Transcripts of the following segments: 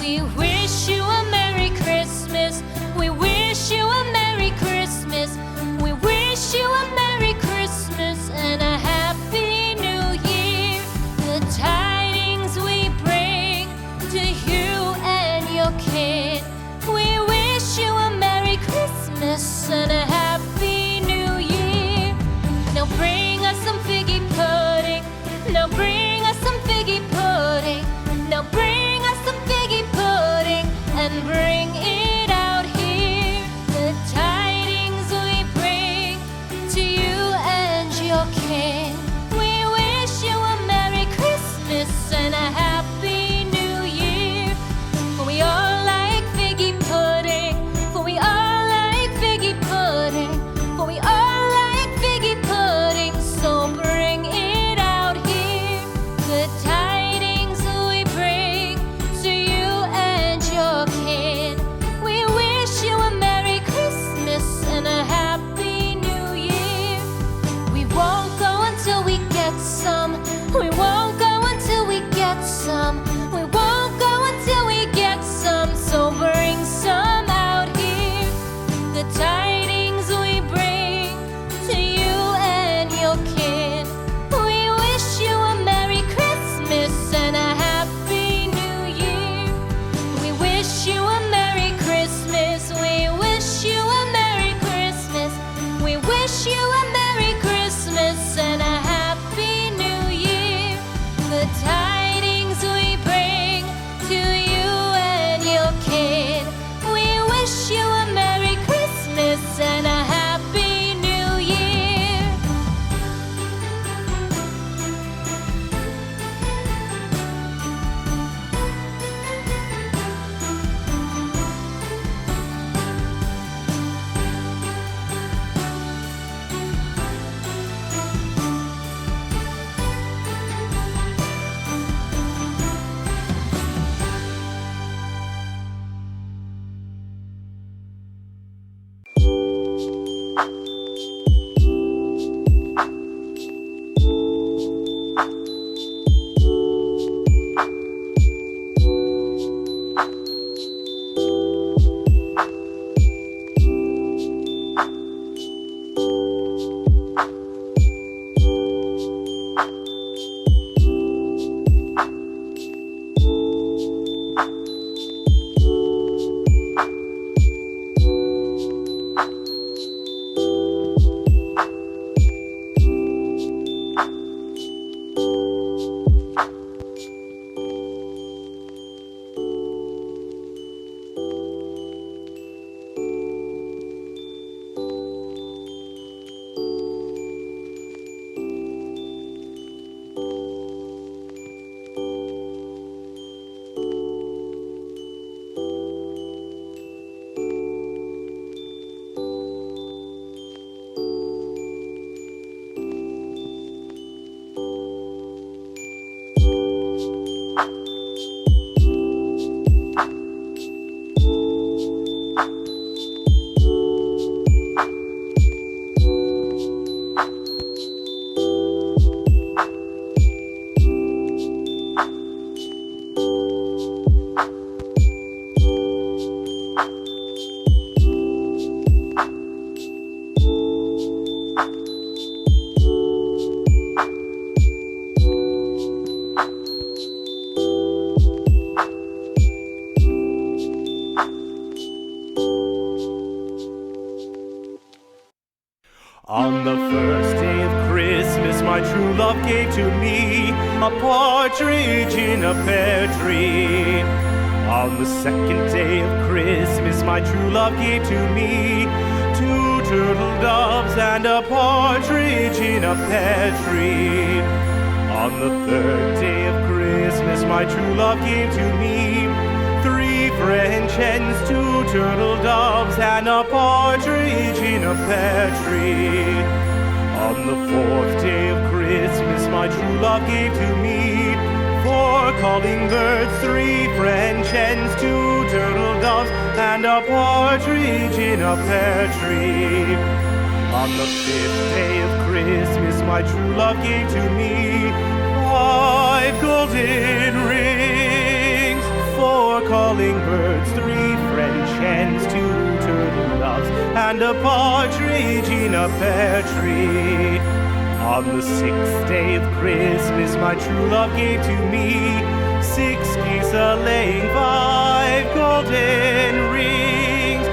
We wish you a Merry Christmas. We wish you a Merry Christmas. We wish you a Merry Christmas and a Happy New Year. The tidings we bring to you and your kid. We wish you a Merry Christmas and a Happy New Year. Now bring us some figgy pudding. Now bring us some figgy pudding. Now bring us some figgy pudding and bring it out here. The tidings we bring to you and your kin. We wish you a Merry Christmas and a Happy New Year. For we all like figgy pudding. For we all like figgy pudding. For we all like figgy pudding. So bring it out here. The tidings we bring to you and your kin. We wish you a Merry Christmas and a Happy New Year. We won't go until we get some. We won't go until we get some. We won't go until we get some. So bring some out here. The tidings we bring to you and your kin. We wish you a Merry Christmas and a Happy New Year. We wish you a Merry Christmas. We wish you a Merry Christmas. We wish you a Merry Christmas and a Happy New Year. The tidings we bring to you and your kid. We wish you a Merry Christmas and a Happy New Year. On the first day of Christmas, my true love gave to me a partridge in a pear tree. On the second day of Christmas, my true love gave to me two turtle doves and a partridge in a pear tree. On the third day of Christmas, my true love gave to me three French hens, two turtle doves, and a partridge in a pear tree. On the fourth day of Christmas, my true love gave to me four calling birds, three French hens, two turtle doves, and a partridge in a pear tree. On the fifth day of Christmas, my true love gave to me five golden rings, four calling calling birds, 3 French hens, 2 turtle doves, and a partridge in a pear tree. On the 6th day of Christmas, my true love gave to me 6 geese a-laying, 5 golden rings,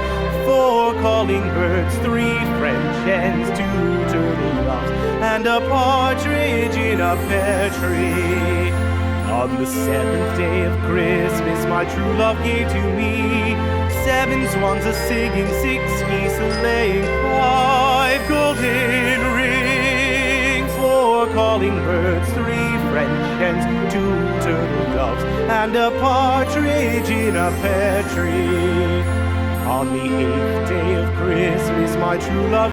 4 calling birds, 3 French hens, 2 turtle doves, and a partridge in a pear tree. On the 7th day of Christmas, my true love gave to me 7 swans a-singing, 6 geese a-laying, 5 golden rings, 4 calling birds, 3 French hens, 2 turtle doves, and a partridge in a pear tree. On the 8th day of Christmas, my true love